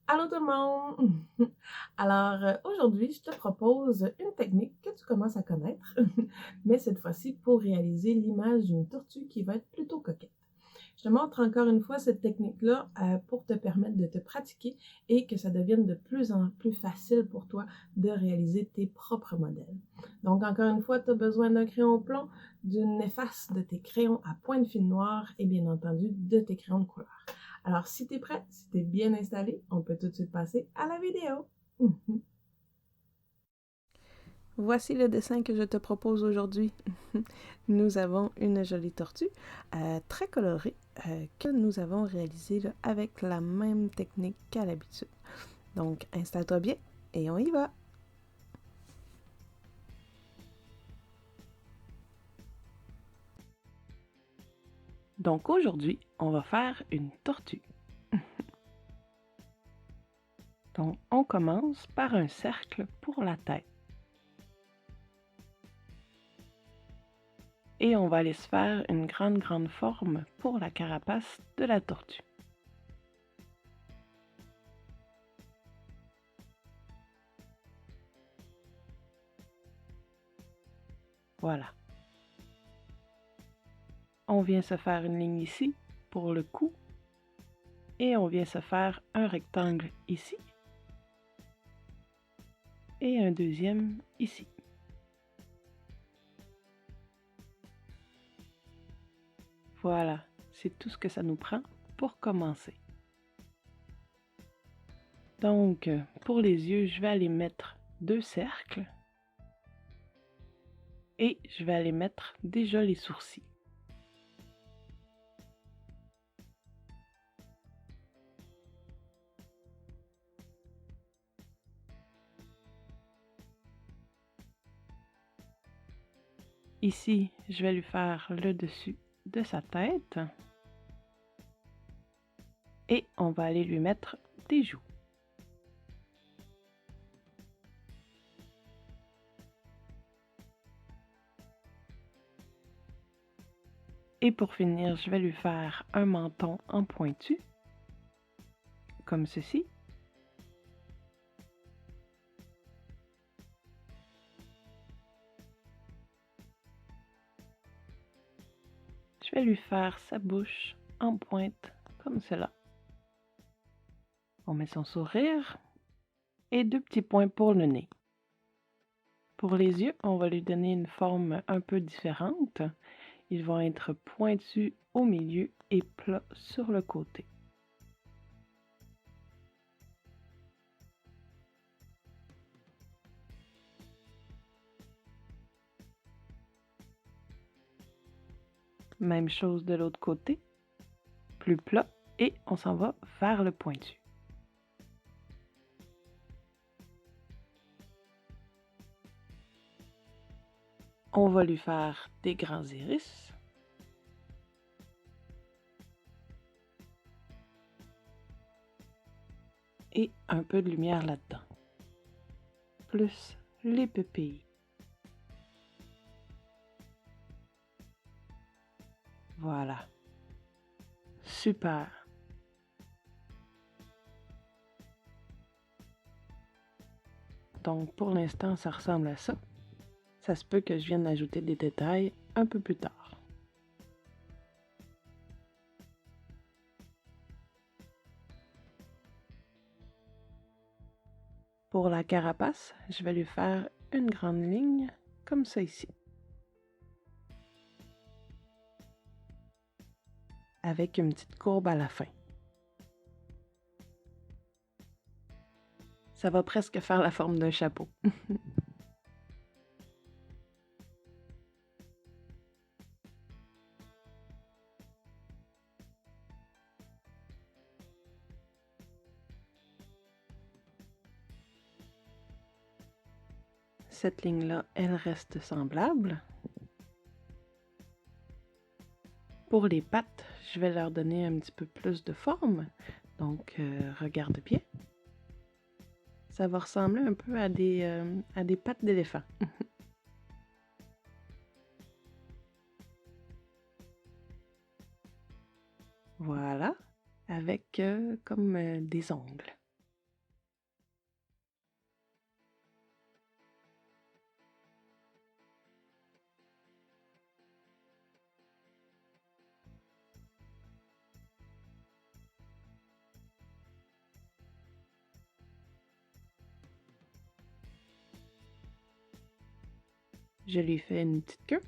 Allô tout le monde! Alors, aujourd'hui, je te propose une technique que tu commences à connaître, mais cette fois-ci pour réaliser l'image d'une tortue qui va être plutôt coquette. Je te montre encore une fois cette technique-là pour te permettre de te pratiquer et que ça devienne de plus en plus facile pour toi de réaliser tes propres modèles. Donc, encore une fois, tu as besoin d'un crayon plomb, d'une efface de tes crayons à pointe fine noire et bien entendu de tes crayons de couleur. Alors, si tu es prêt, si tu es bien installé, on peut tout de suite passer à la vidéo. Voici le dessin que je te propose aujourd'hui. Nous avons une jolie tortue, très colorée, que nous avons réalisée là, avec la même technique qu'à l'habitude. Donc, installe-toi bien et on y va! Donc aujourd'hui, on va faire une tortue. Donc, on commence par un cercle pour la tête. Et on va aller se faire une grande forme pour la carapace de la tortue. Voilà. On vient se faire une ligne ici pour le cou. Et on vient se faire un rectangle ici. Et un deuxième ici. Voilà, c'est tout ce que ça nous prend pour commencer. Donc, pour les yeux, je vais aller mettre 2 cercles. Et je vais aller mettre déjà les sourcils. Ici, je vais lui faire le dessus de sa tête. Et on va aller lui mettre des joues. Et pour finir, je vais lui faire un menton en pointu, comme ceci. Je vais lui faire sa bouche en pointe, comme cela. On met son sourire et 2 petits points pour le nez. Pour les yeux, on va lui donner une forme un peu différente. Ils vont être pointus au milieu et plats sur le côté. Même chose de l'autre côté, plus plat et on s'en va vers le pointu. On va lui faire des grands iris. Et un peu de lumière là-dedans. Plus les pupilles. Voilà. Super. Donc pour l'instant, ça ressemble à ça. Ça se peut que je vienne ajouter des détails un peu plus tard. Pour la carapace, je vais lui faire une grande ligne comme ça ici. Avec une petite courbe à la fin. Ça va presque faire la forme d'un chapeau. Cette ligne-là, elle reste semblable. Pour les pattes, je vais leur donner un petit peu plus de forme. Donc, regarde bien. Ça va ressembler un peu à des pattes d'éléphant. Voilà, avec comme des ongles. Je lui fais une petite queue.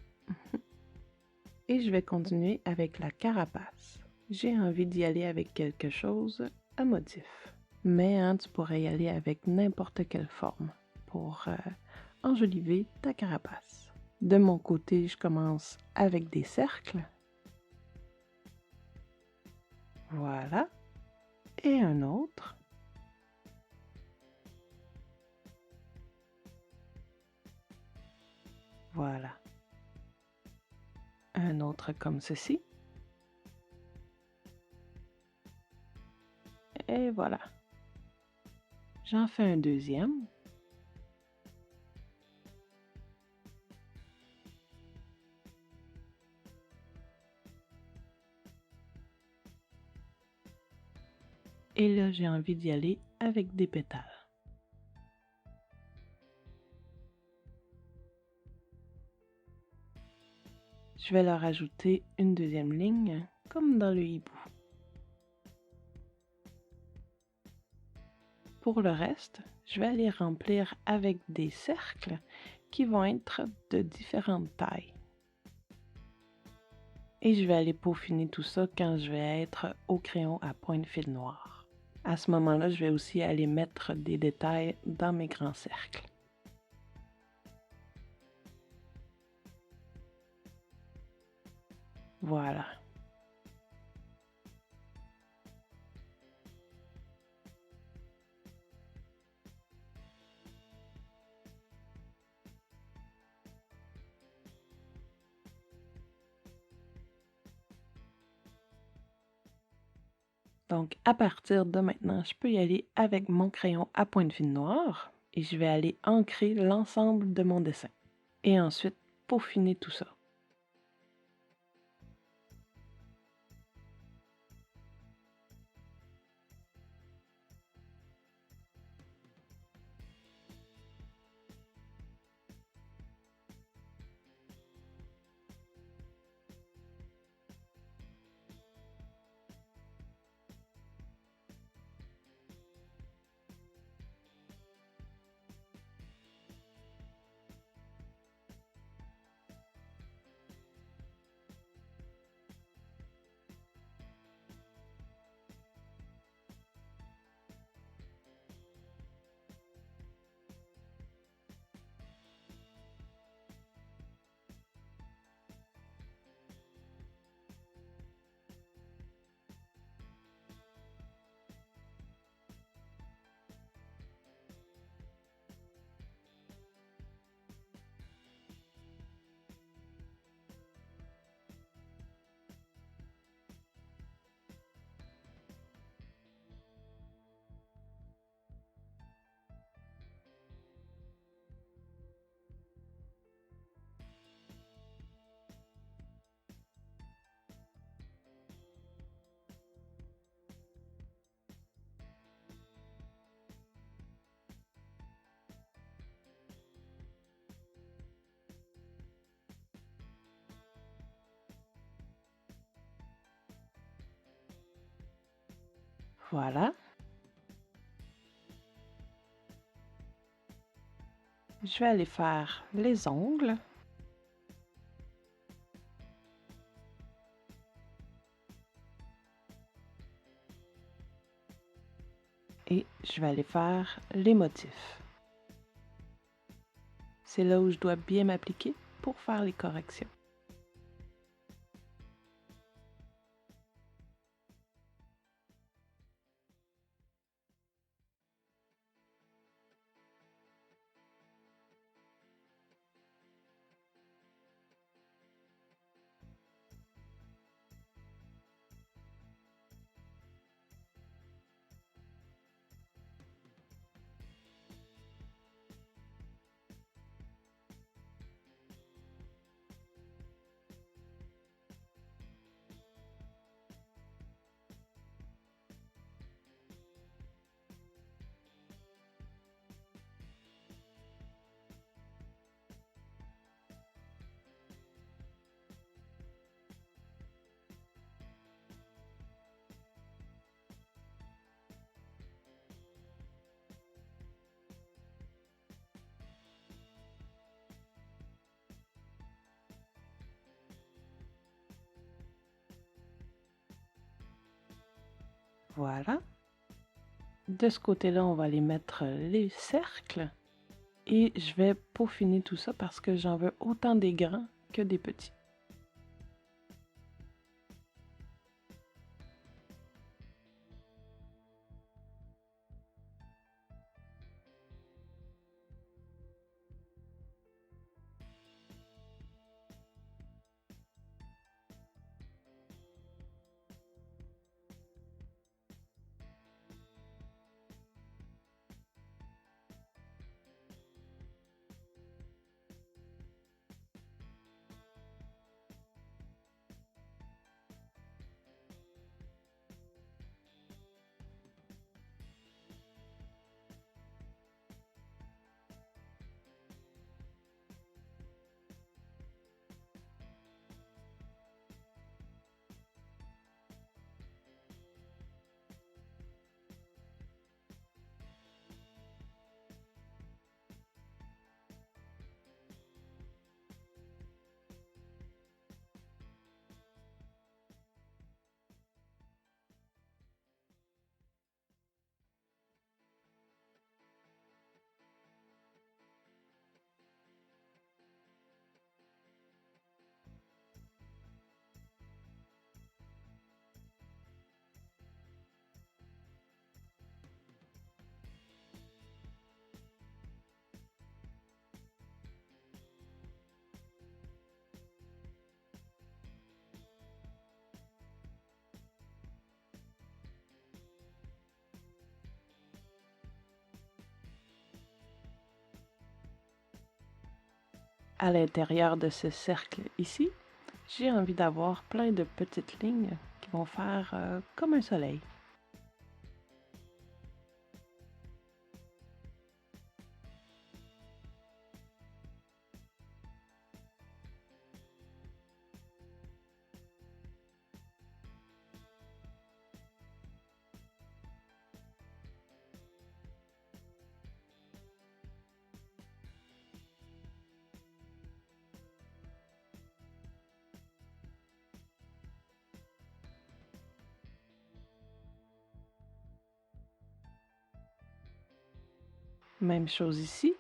Et je vais continuer avec la carapace. J'ai envie d'y aller avec quelque chose à motif. Mais hein, tu pourrais y aller avec n'importe quelle forme pour enjoliver ta carapace. De mon côté, je commence avec des cercles. Voilà. Et un autre. Voilà. Un autre comme ceci. Et voilà. J'en fais un deuxième. Et là, j'ai envie d'y aller avec des pétales. Je vais leur ajouter une deuxième ligne, comme dans le hibou. Pour le reste, je vais aller remplir avec des cercles qui vont être de différentes tailles. Et je vais aller peaufiner tout ça quand je vais être au crayon à pointe fil noir. À ce moment-là, je vais aussi aller mettre des détails dans mes grands cercles. Voilà. Donc, à partir de maintenant, je peux y aller avec mon crayon à pointe fine noire et je vais aller ancrer l'ensemble de mon dessin. Et ensuite, peaufiner tout ça. Voilà. Je vais aller faire les ongles. Et je vais aller faire les motifs. C'est là où je dois bien m'appliquer pour faire les corrections. Voilà. De ce côté-là, on va aller mettre les cercles. Et je vais peaufiner tout ça parce que j'en veux autant des grands que des petits. À l'intérieur de ce cercle ici, j'ai envie d'avoir plein de petites lignes qui vont faire comme un soleil. Même chose ici.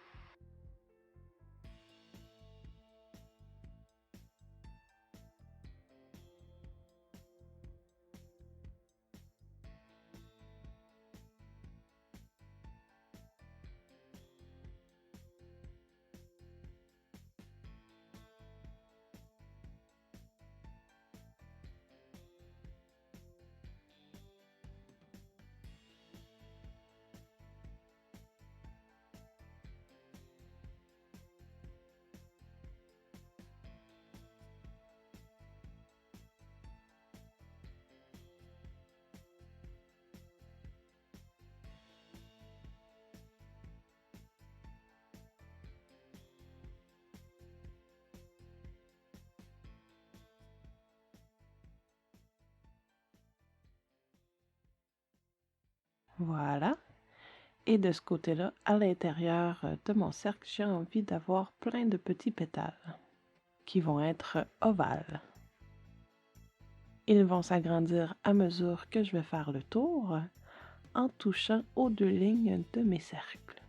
Voilà. Et de ce côté-là, à l'intérieur de mon cercle, j'ai envie d'avoir plein de petits pétales qui vont être ovales. Ils vont s'agrandir à mesure que je vais faire le tour en touchant aux deux lignes de mes cercles.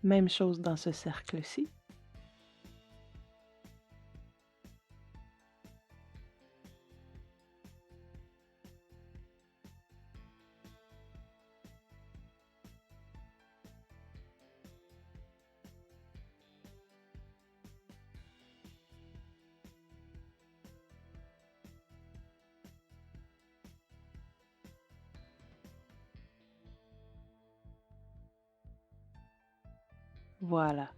Même chose dans ce cercle-ci. Voilà.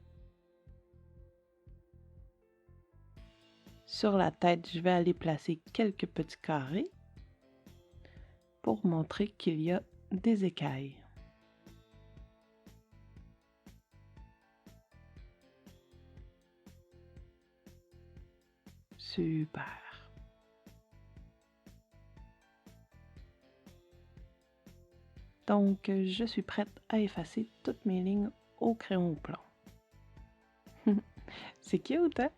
Sur la tête, je vais aller placer quelques petits carrés pour montrer qu'il y a des écailles. Super. Donc, je suis prête à effacer toutes mes lignes au crayon au plomb. C'est cute, hein?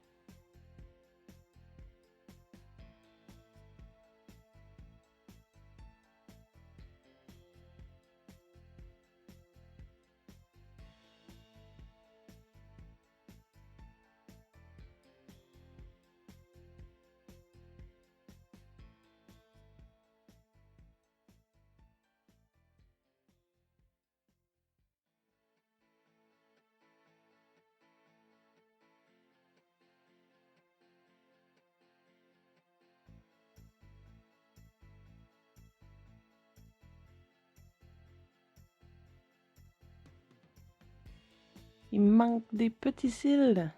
Il me manque des petits cils.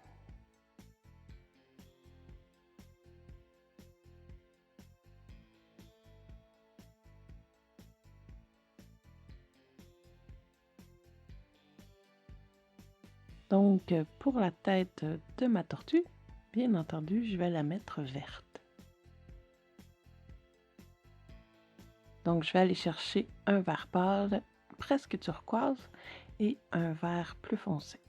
Donc, pour la tête de ma tortue, bien entendu, je vais la mettre verte. Donc, je vais aller chercher un vert pâle, presque turquoise, et un vert plus foncé.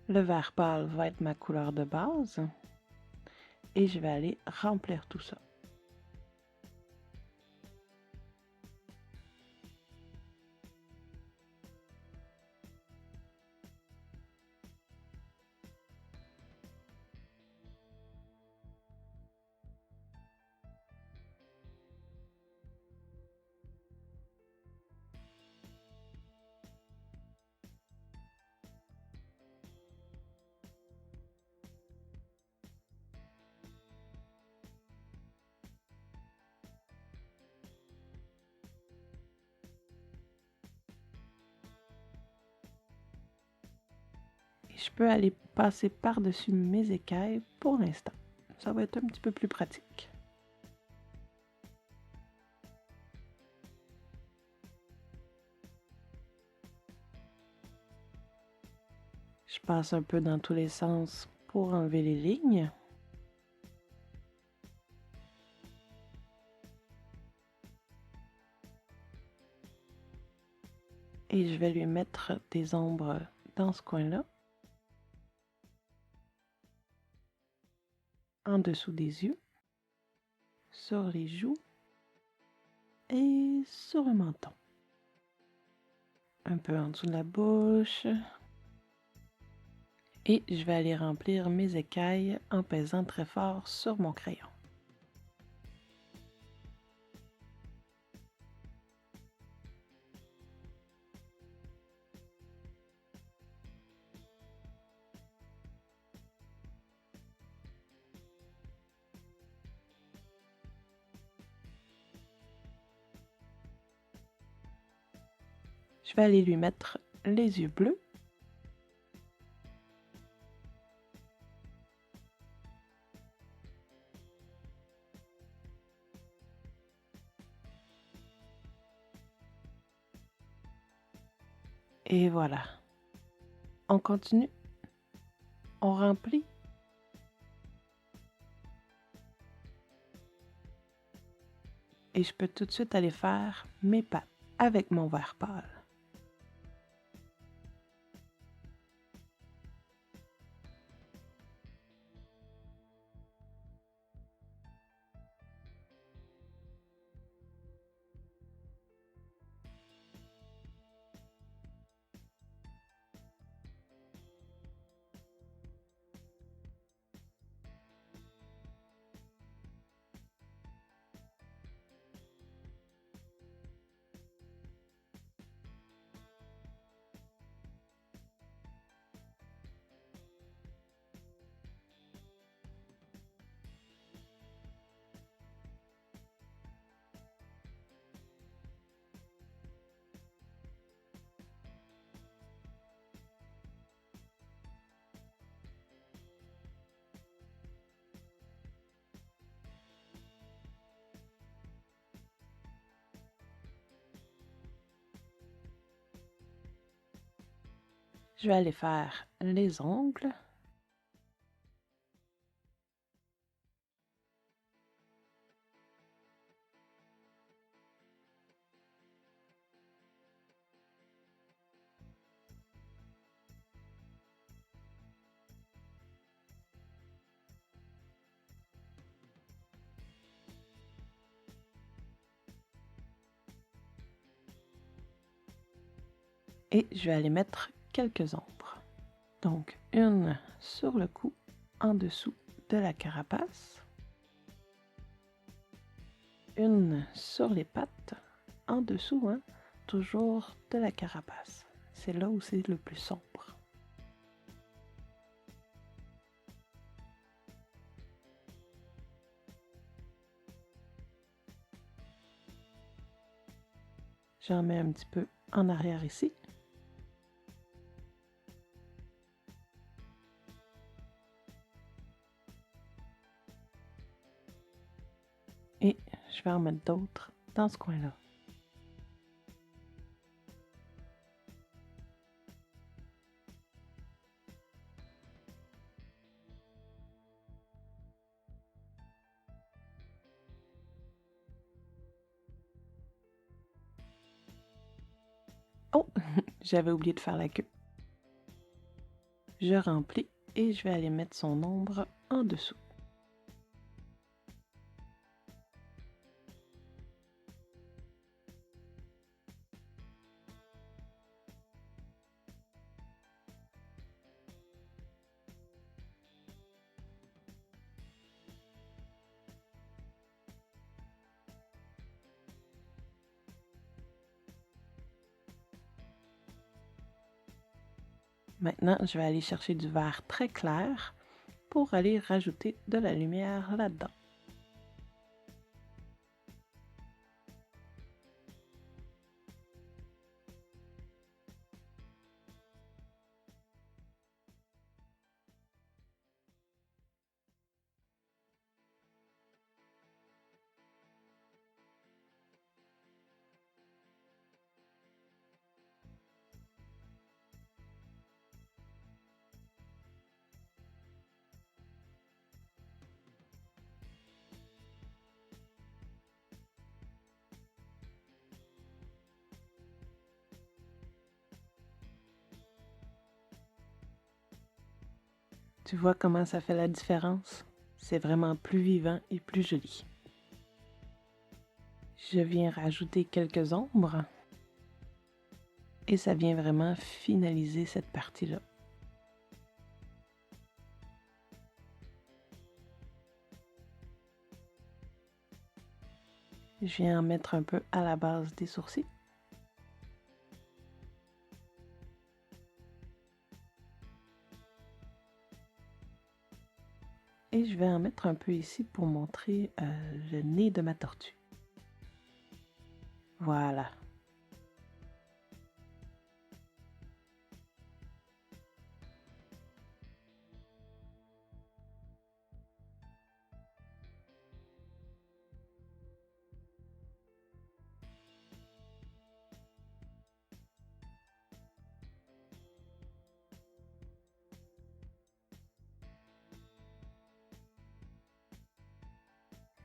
Le vert pâle va être ma couleur de base, et je vais aller remplir tout ça. Je peux aller passer par-dessus mes écailles pour l'instant. Ça va être un petit peu plus pratique. Je passe un peu dans tous les sens pour enlever les lignes. Et je vais lui mettre des ombres dans ce coin-là. En dessous des yeux, sur les joues et sur le menton. Un peu en dessous de la bouche. Et je vais aller remplir mes écailles en pesant très fort sur mon crayon. Je vais aller lui mettre les yeux bleus. Et voilà. On continue. On remplit. Et je peux tout de suite aller faire mes pattes avec mon vert pâle. Je vais aller faire les ongles. Et je vais aller mettre quelques ombres. Donc, une sur le cou, en dessous de la carapace. Une sur les pattes, en dessous, hein, toujours de la carapace. C'est là où c'est le plus sombre. J'en mets un petit peu en arrière ici. Et je vais en mettre d'autres dans ce coin-là. Oh, j'avais oublié de faire la queue. Je remplis et je vais aller mettre son ombre en dessous. Maintenant, je vais aller chercher du vert très clair pour aller rajouter de la lumière là-dedans. Tu vois comment ça fait la différence? C'est vraiment plus vivant et plus joli. Je viens rajouter quelques ombres et ça vient vraiment finaliser cette partie-là. Je viens en mettre un peu à la base des sourcils. Et je vais en mettre un peu ici pour montrer le nez de ma tortue. Voilà.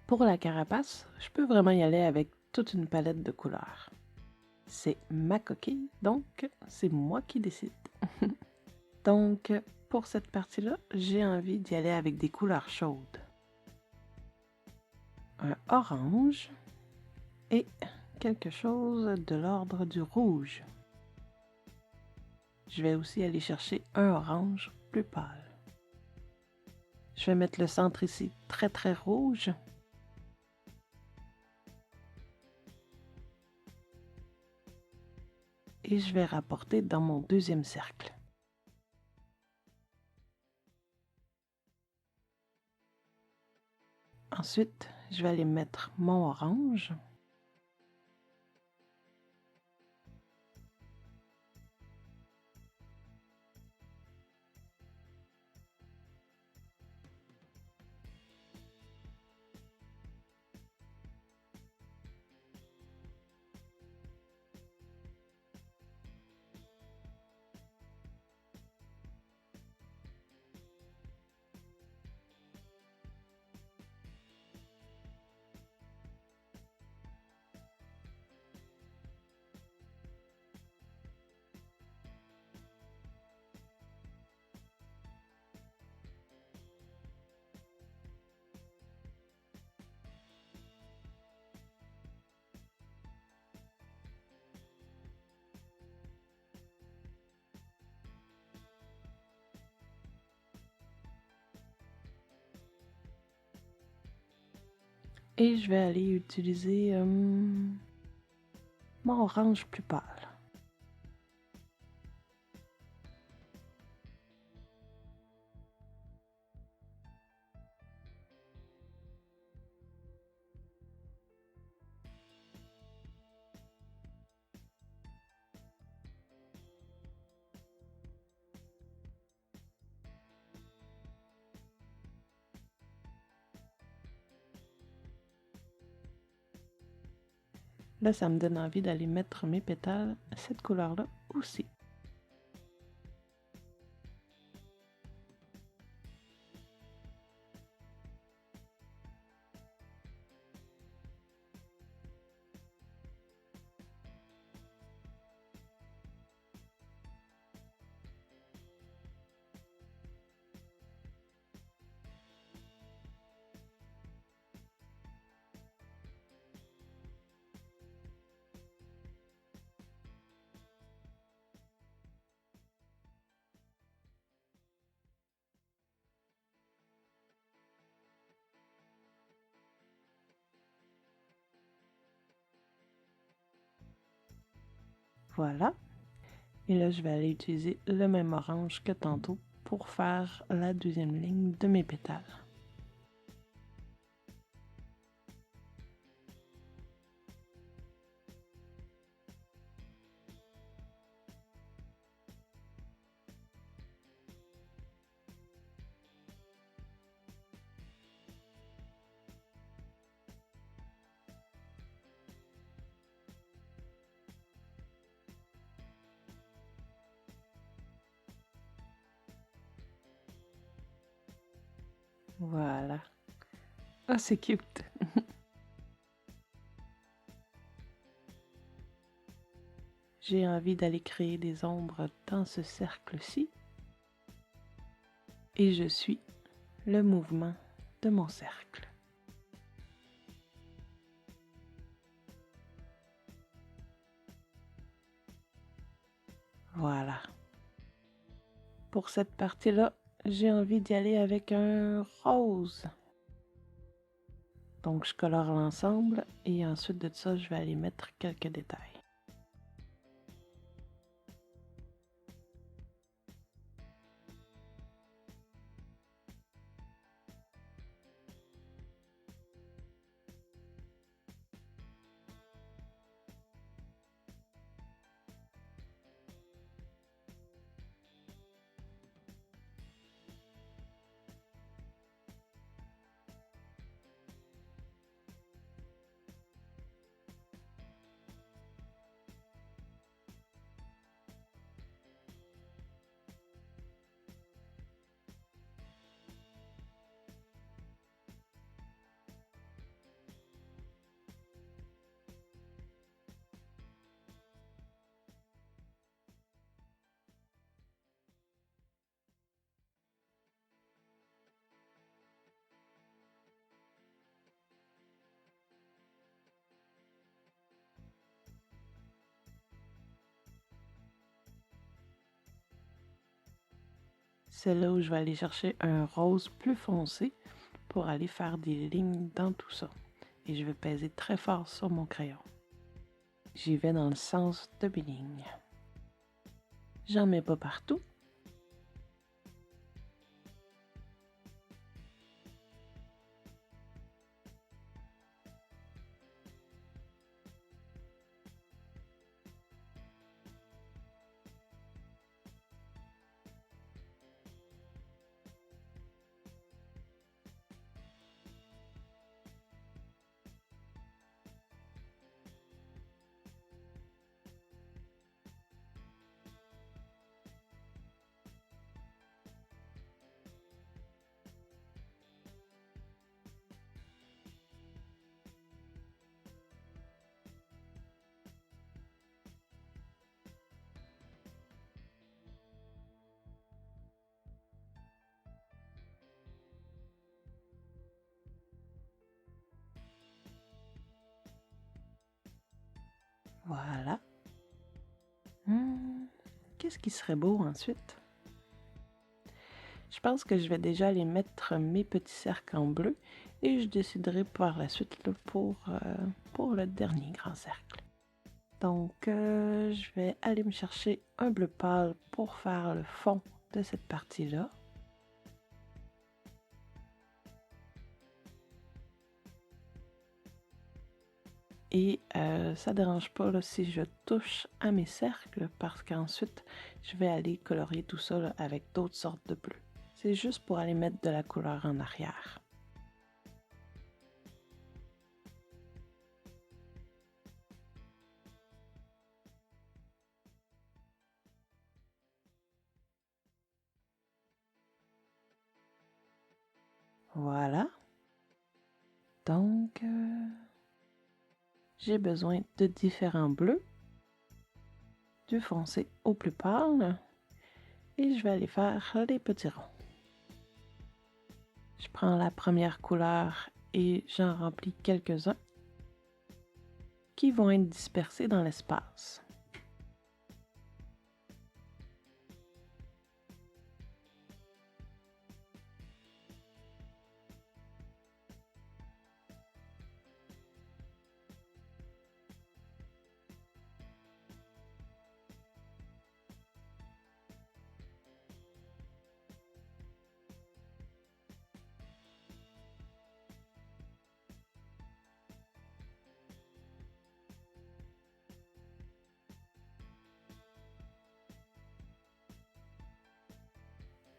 Pour la carapace, je peux vraiment y aller avec toute une palette de couleurs. C'est ma coquille, donc c'est moi qui décide. Donc, pour cette partie-là, j'ai envie d'y aller avec des couleurs chaudes. Un orange et quelque chose de l'ordre du rouge. Je vais aussi aller chercher un orange plus pâle. Je vais mettre le centre ici très très rouge. Et je vais rapporter dans mon deuxième cercle. Ensuite, je vais aller mettre mon orange. Et je vais aller utiliser mon orange plus pâle. Là, ça me donne envie d'aller mettre mes pétales à cette couleur-là aussi. Voilà. Et là, je vais aller utiliser le même orange que tantôt pour faire la deuxième ligne de mes pétales. Voilà. Ah, c'est cute! J'ai envie d'aller créer des ombres dans ce cercle-ci. Et je suis le mouvement de mon cercle. Voilà. Pour cette partie-là, j'ai envie d'y aller avec un rose. Donc, je colore l'ensemble et ensuite de ça, je vais aller mettre quelques détails. C'est là où je vais aller chercher un rose plus foncé pour aller faire des lignes dans tout ça. Et je vais peser très fort sur mon crayon. J'y vais dans le sens de mes lignes. J'en mets pas partout. Voilà. Qu'est-ce qui serait beau ensuite? Je pense que je vais déjà aller mettre mes petits cercles en bleu Et je déciderai par la suite là, pour le dernier grand cercle. Donc, je vais aller me chercher un bleu pâle pour faire le fond de cette partie-là. Et ça ne dérange pas là, si je touche à mes cercles parce qu'ensuite, je vais aller colorier tout ça là, avec d'autres sortes de bleus. C'est juste pour aller mettre de la couleur en arrière. Voilà. Donc, j'ai besoin de différents bleus, du foncé au plus pâle, et je vais aller faire les petits ronds. Je prends la première couleur et j'en remplis quelques-uns qui vont être dispersés dans l'espace.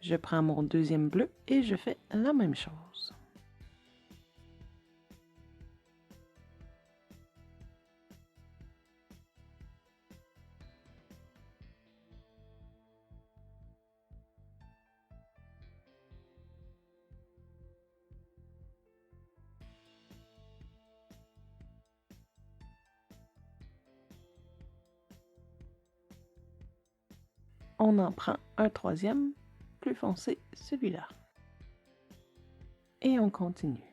Je prends mon deuxième bleu et je fais la même chose. On en prend un troisième, plus foncé, celui-là. Et on continue.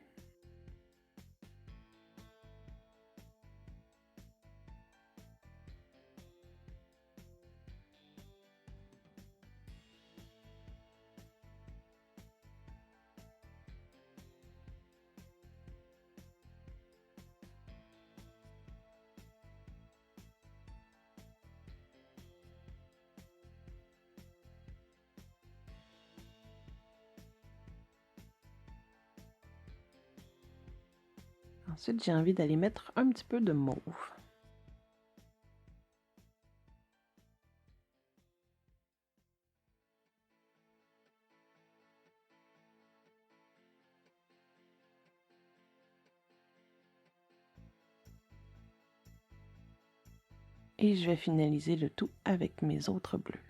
Ensuite, j'ai envie d'aller mettre un petit peu de mauve. Et je vais finaliser le tout avec mes autres bleus.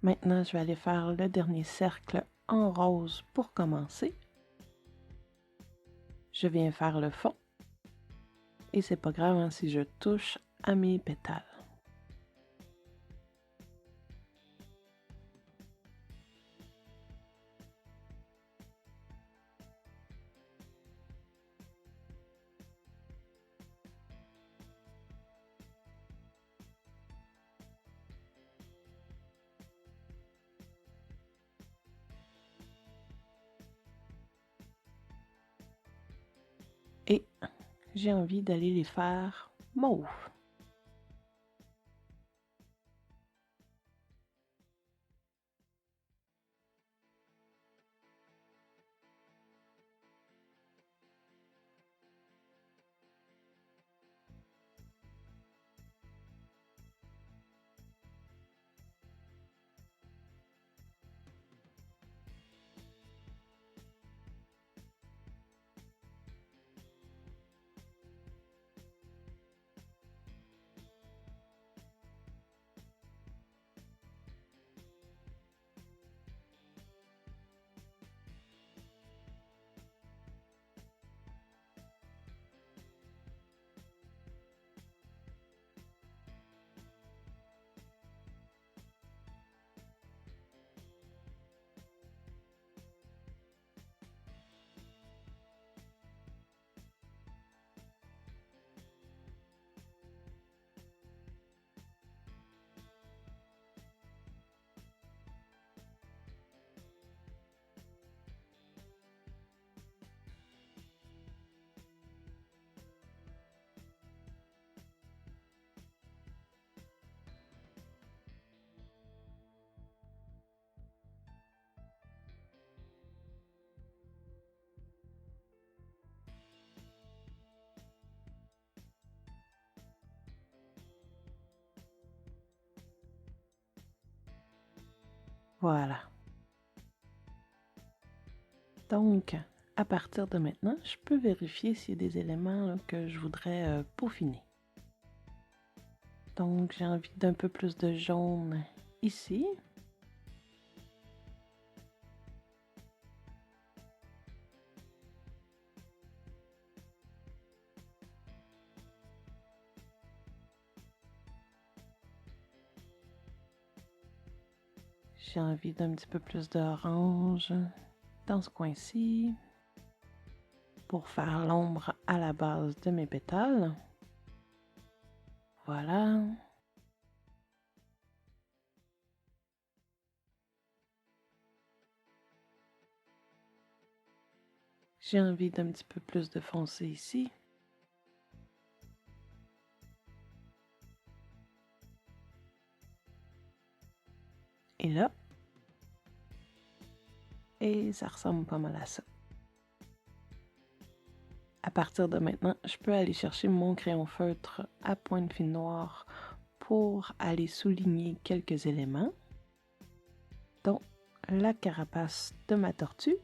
Maintenant, je vais aller faire le dernier cercle en rose pour commencer. Je viens faire le fond. Et c'est pas grave hein, si je touche à mes pétales. Et j'ai envie d'aller les faire mauve. Voilà. Donc, à partir de maintenant, je peux vérifier s'il y a des éléments là, que je voudrais peaufiner. Donc, j'ai envie d'un peu plus de jaune ici. J'ai envie d'un petit peu plus d'orange dans ce coin-ci pour faire l'ombre à la base de mes pétales. Voilà. J'ai envie d'un petit peu plus de foncé ici. Et là. Et ça ressemble pas mal à ça. À partir de maintenant, je peux aller chercher mon crayon feutre à pointe fine noire pour aller souligner quelques éléments, dont la carapace de ma tortue.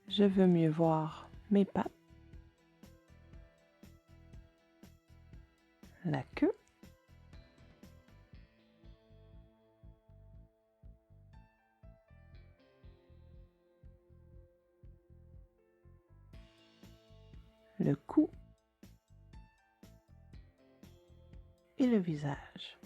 Je veux mieux voir mes pattes, la queue, le cou et le visage.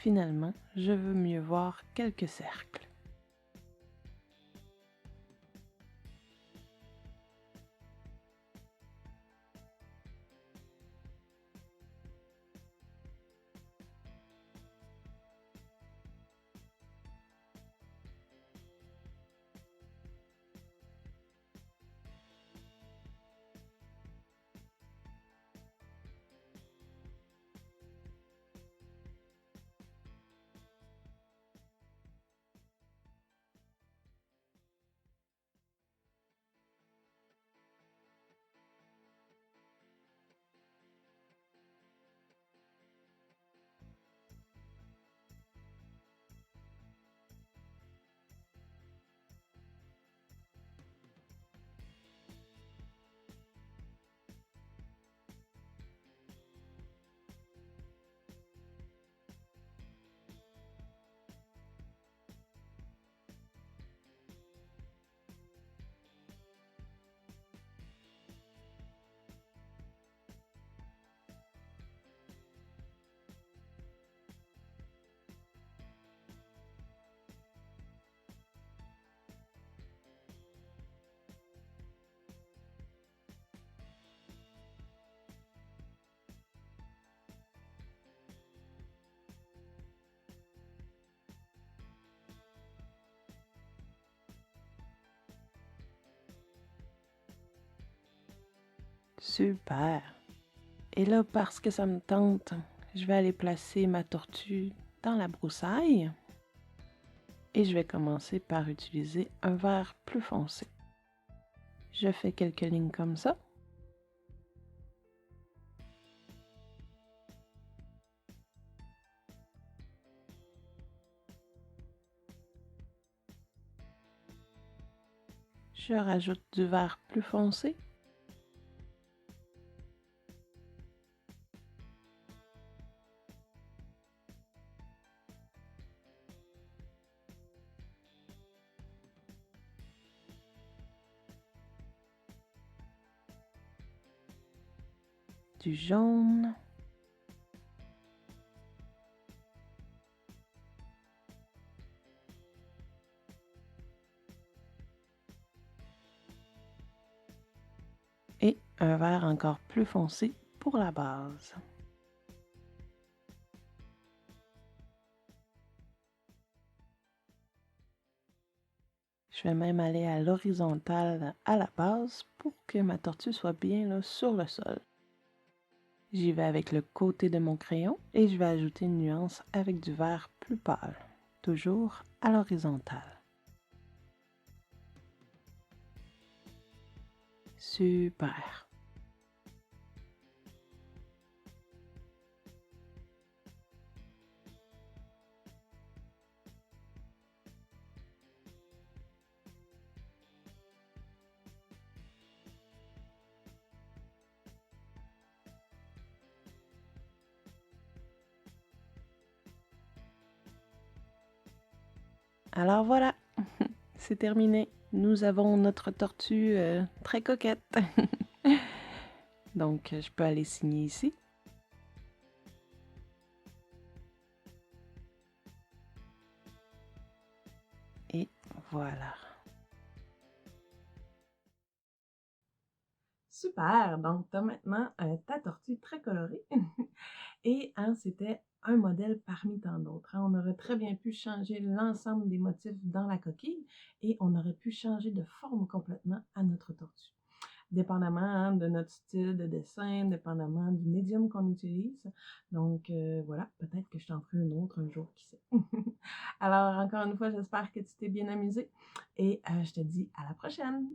Finalement, je veux mieux voir quelques cercles. Super! Et là, parce que ça me tente, je vais aller placer ma tortue dans la broussaille et je vais commencer par utiliser un vert plus foncé. Je fais quelques lignes comme ça. Je rajoute du vert plus foncé. Du jaune. Et un vert encore plus foncé pour la base. Je vais même aller à l'horizontale à la base pour que ma tortue soit bien là, sur le sol. J'y vais avec le côté de mon crayon et je vais ajouter une nuance avec du vert plus pâle, toujours à l'horizontale. Super! Alors voilà, c'est terminé. Nous avons notre tortue très coquette. Donc, je peux aller signer ici. Et voilà. Super! Donc, tu as maintenant ta tortue très colorée. Et hein, c'était un modèle parmi tant d'autres. Hein. On aurait très bien pu changer l'ensemble des motifs dans la coquille et on aurait pu changer de forme complètement à notre tortue. Dépendamment hein, de notre style de dessin, dépendamment du médium qu'on utilise. Donc voilà, peut-être que je t'en ferai une autre un jour, qui sait. Alors encore une fois, j'espère que tu t'es bien amusé et je te dis à la prochaine!